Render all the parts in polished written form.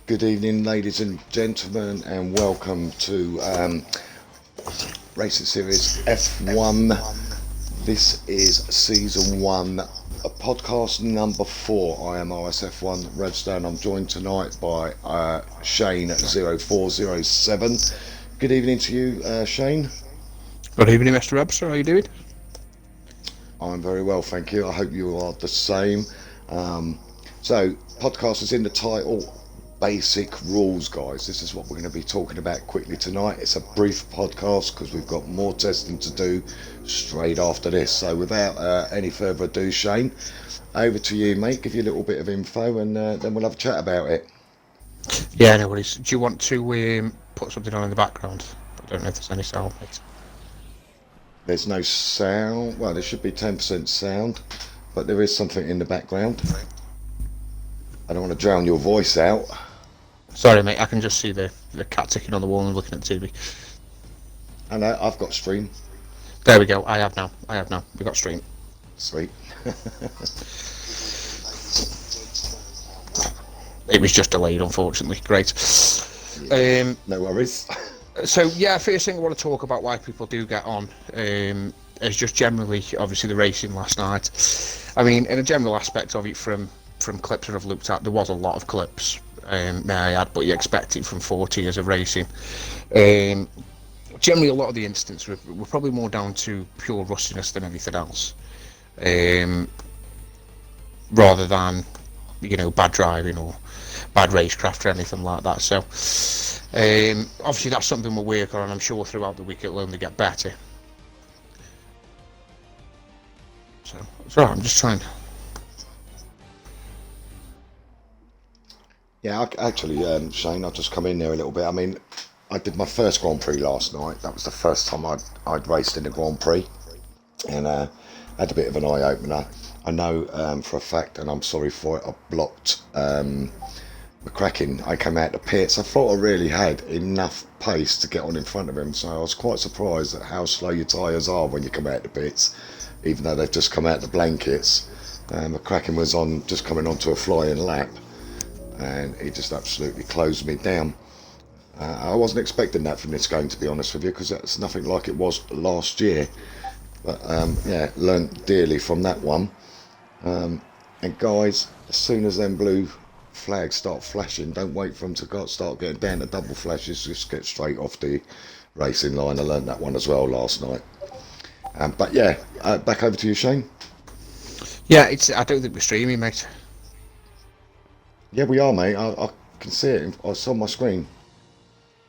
Good evening, ladies and gentlemen, and welcome to Racing Series F1. This is Season 1, podcast number 4. I am RSF1 Redstone. I'm joined tonight by Shane at 0407. Good evening to you, Shane. Good evening, Mr. Robster. How are you doing? I'm very well, thank you. I hope you are the same. So, podcast is in the title. Basic rules, guys. This is what we're going to be talking about quickly tonight. It's a brief podcast because we've got more testing to do straight after this. So without any further ado, Shane, over to you, mate. Give you a little bit of info and then we'll have a chat about it. Yeah, no worries. Do you want to put something on in the background? I don't know if there's any sound, mate. There's no sound. Well, there should be 10% sound, but there is something in the background. I don't want to drown your voice out. Sorry, mate. I can just see the cat ticking on the wall and looking at the TV. And I've got stream. There we go. I have now. We got stream. Sweet. It was just delayed, unfortunately. Great. Yeah, no worries. So, yeah, first thing I want to talk about why people do get on is just generally, obviously, the racing last night. I mean, in a general aspect of it, from clips that I've looked at, there was a lot of clips, may I add, but you expect it from 40 years of racing. Generally, a lot of the incidents were probably more down to pure rustiness than anything else, rather than, bad driving or bad racecraft or anything like that. So, obviously, that's something we're working on. I'm sure throughout the week it'll only get better. So, I'm just trying. Yeah, actually, Shane, I'll just come in there a little bit. I mean, I did my first Grand Prix last night. That was the first time I'd raced in a Grand Prix, and had a bit of an eye-opener. I know for a fact, and I'm sorry for it, I blocked McCracken. I came out the pits. I thought I really had enough pace to get on in front of him, so I was quite surprised at how slow your tyres are when you come out the pits, even though they've just come out the blankets. McCracken was just coming onto a flying lap, and he just absolutely closed me down. I wasn't expecting that from this game, to be honest with you, because that's nothing like it was last year. But yeah, learnt dearly from that one. And guys, as soon as them blue flags start flashing, don't wait for them to start getting down to double flashes. Just get straight off the racing line. I learnt that one as well last night. But yeah, back over to you, Shane. Yeah, I don't think we're streaming, mate. Yeah, we are, mate. I can see it. I saw my screen.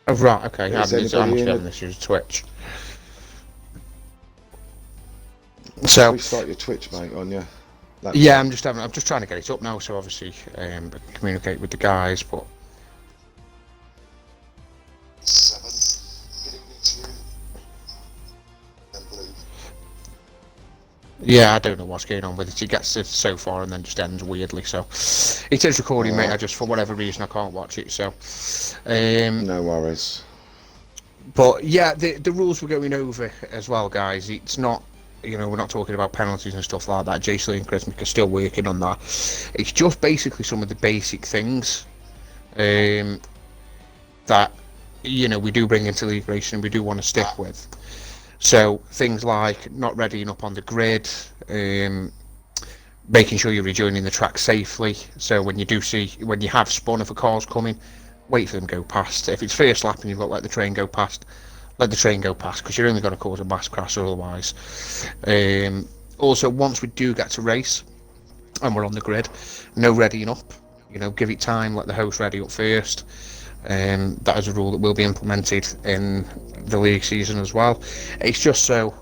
Oh, right, okay. I'm on this use Twitch. So restart your Twitch, mate, on your laptop. Yeah, I'm just trying to get it up now, so obviously communicate with the guys, but yeah, I don't know what's going on with it. It gets it so far and then just ends weirdly. So it is recording, mate. I just, for whatever reason, I can't watch it. So no worries. But yeah, the rules we're going over as well, guys. It's not, we're not talking about penalties and stuff like that. Jason and Chris are still working on that. It's just basically some of the basic things that we do bring into league racing. We do want to stick with. So things like not readying up on the grid, making sure you're rejoining the track safely. So when you have spun, if a car's coming, wait for them to go past. If it's first lap and you've got to let the train go past, because you're only going to cause a mass crash otherwise. Also, once we do get to race and we're on the grid, no readying up. Give it time, let the host ready up first. That is a rule that will be implemented in the league season as well. It's just so,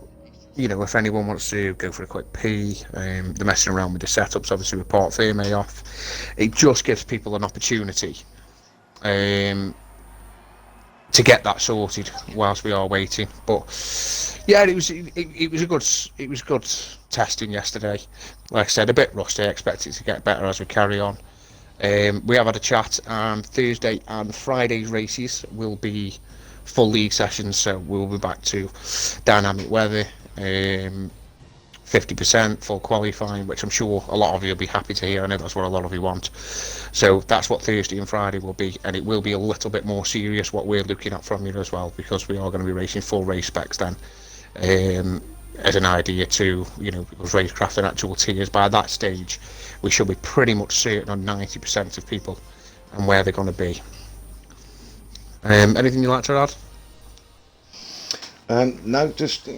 if anyone wants to go for a quick pee, they're messing around with the setups, obviously with Part Firme off, it just gives people an opportunity to get that sorted whilst we are waiting. But yeah, it was good testing yesterday. Like I said, a bit rusty. I expect it to get better as we carry on. We have had a chat, and Thursday and Friday's races will be full league sessions, so we'll be back to dynamic weather, 50% full qualifying, which I'm sure a lot of you will be happy to hear. I know that's what a lot of you want. So that's what Thursday and Friday will be, and it will be a little bit more serious what we're looking at from you as well, because we are going to be racing full race specs then, as an idea to, because racecraft and actual tiers, by that stage we should be pretty much certain on 90% of people and where they're going to be. Anything you'd like to add? No, just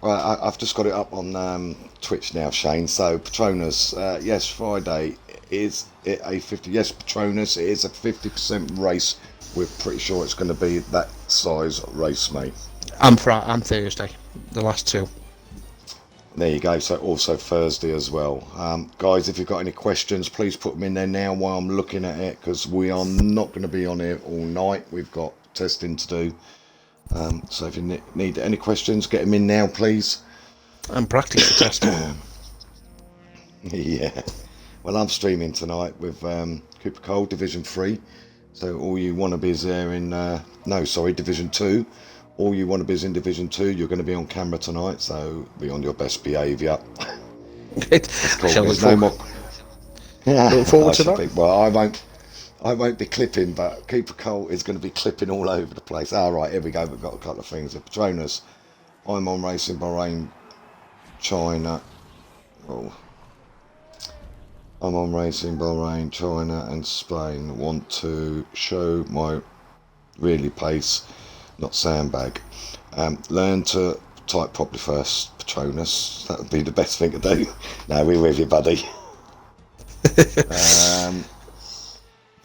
I've just got it up on Twitch now, Shane. So Patronus, yes, Friday is it a 50? Yes, Patronus, it is a 50% race. We're pretty sure it's going to be that size race, mate. And Thursday, the last two. There you go. So also Thursday as well. Guys, if you've got any questions, please put them in there now while I'm looking at it, because we are not going to be on here all night. We've got testing to do. So if you need any questions, get them in now, please. And practice the testing. Yeah. Well, I'm streaming tonight with Cooper Cole, Division 3. So all you wannabes there in... Division 2. All you wannabes in Division 2, you're going to be on camera tonight, so be on your best behaviour. Cool. There's no more... Look forward to that. Well, I won't be clipping, but Cooper Cole is going to be clipping all over the place. All right, here we go. We've got a couple of things. The Patronus, I'm on racing Bahrain, China. Oh, I'm on racing Bahrain, China, and Spain. Want to show my really pace, not sandbag. Learn to type properly first, Patronus. That would be the best thing to do. No, we're with you, buddy.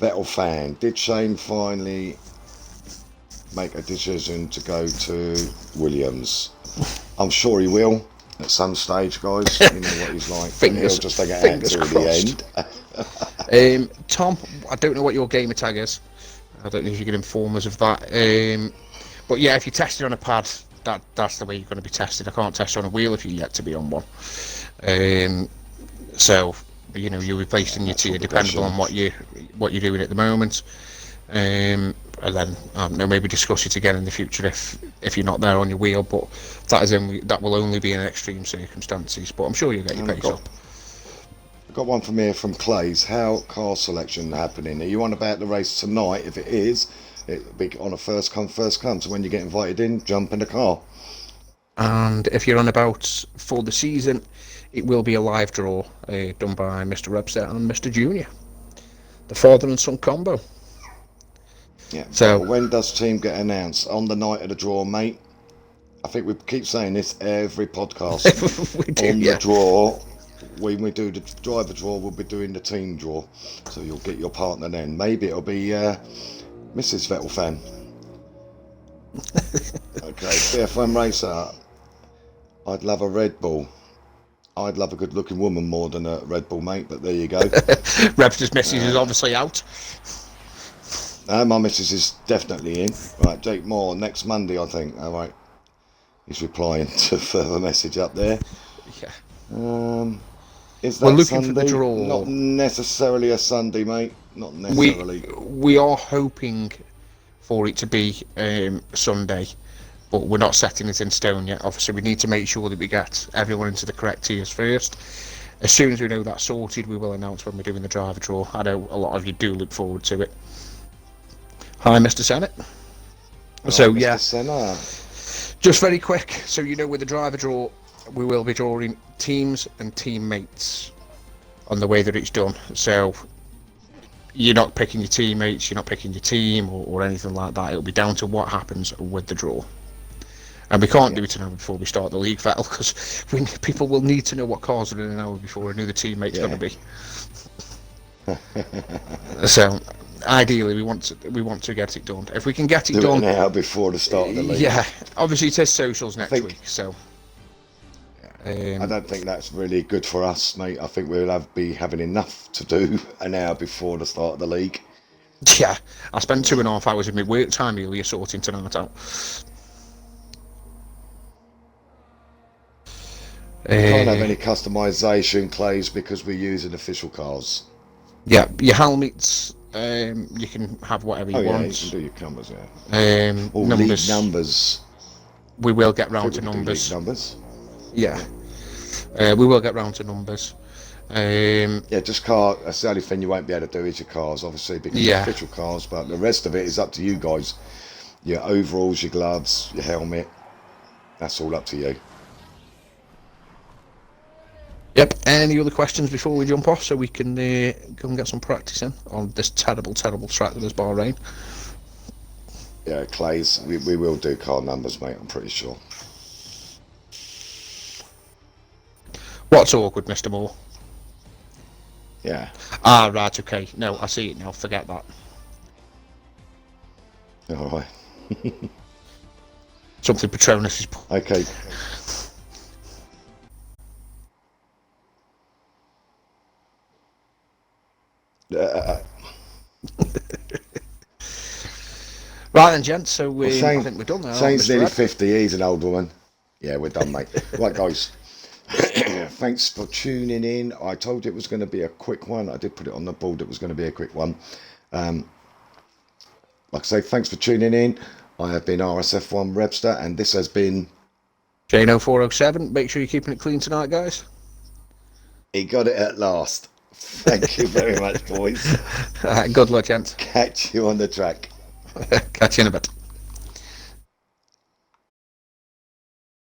Vettel fan, did Shane finally make a decision to go to Williams? I'm sure he will at some stage, guys. You know what he's like. He'll just take it out till the end. Tom, I don't know what your gamer tag is. I don't know if you can inform us of that. But yeah, if you're tested on a pad, that's the way you're going to be tested. I can't test on a wheel if you're yet to be on one. So you'll be placed in your tier depending on what you're doing at the moment, and then maybe discuss it again in the future if you're not there on your wheel. But that will only be in extreme circumstances. But I'm sure you'll get your pace up. I've got one from here from Clay's. How car selection happening? Are you on about the race tonight? If it is, it'll be on a first come first come. So when you get invited in, jump in the car. And if you're on about for the season, it will be a live draw done by Mr. Rebster and Mr. Junior, the father and son combo. Yeah. So when does team get announced? On the night of the draw, mate. I think we keep saying this every podcast. We do, on the draw, when we do the driver draw, we'll be doing the team draw. So you'll get your partner then. Maybe it'll be Mrs. Vettel fan. Okay, BF1 racer. I'd love a Red Bull. I'd love a good-looking woman more than a Red Bull, mate, but there you go. Rebster's missus is obviously out. My missus is definitely in. Right, Jake Moore, next Monday, I think. All right. He's replying to a further message up there. Yeah. Is that We're looking Sunday? for the draw. Not necessarily a Sunday, mate. Not necessarily. We are hoping for it to be Sunday, but we're not setting it in stone yet. Obviously, we need to make sure that we get everyone into the correct tiers first. As soon as we know that's sorted, we will announce when we're doing the driver draw. I know a lot of you do look forward to it. Hi, Mr. Sennett. So, Mr. yeah, Senna. just very quick. So, with the driver draw, we will be drawing teams and teammates on the way that it's done. So, you're not picking your teammates, you're not picking your team or anything like that. It'll be down to what happens with the draw. And we can't do it an hour before we start the league, Vettel, because people will need to know what cars are in an hour before and who the teammate's going to be. So, ideally, we want to get it done. If we can get it done an hour before the start of the league. Yeah, obviously it says socials next week, so. I don't think that's really good for us, mate. I think we'll be having enough to do an hour before the start of the league. Yeah, I spent 2.5 hours of my work time earlier sorting tonight out. We can't have any customisation, Clays, because we're using official cars. Yeah, your helmets, you can have whatever you want. Yeah, you can do your numbers, yeah. Numbers. League numbers. We will get round to numbers. Numbers. Yeah. We will get round to numbers. Yeah, just car. That's the only thing you won't be able to do is your cars, obviously, because Yeah. they're official cars. But the rest of it is up to you guys. Your overalls, your gloves, your helmet. That's all up to you. Yep. Any other questions before we jump off, so we can go and get some practice in on this terrible, terrible track that is Bahrain? Yeah, Clays. We will do car numbers, mate. I'm pretty sure. What's awkward, Mr. Moore? Yeah. Ah, right. Okay. No, I see it now. Forget that. All right. Something Patronus is. Okay. Right then, gents. So Shane, I think we're done now. Shane's Mr. nearly Ed. 50. He's an old woman. Yeah, we're done, mate. Right, guys. Thanks for tuning in. I told you it was going to be a quick one. I did put it on the board. It was going to be a quick one. Like I say, thanks for tuning in. I have been RSF1 Rebster, and this has been Jane0407. Make sure you're keeping it clean tonight, guys. He got it at last. Thank you very much, boys. Good luck, gents. Catch you on the track. Catch you in a bit.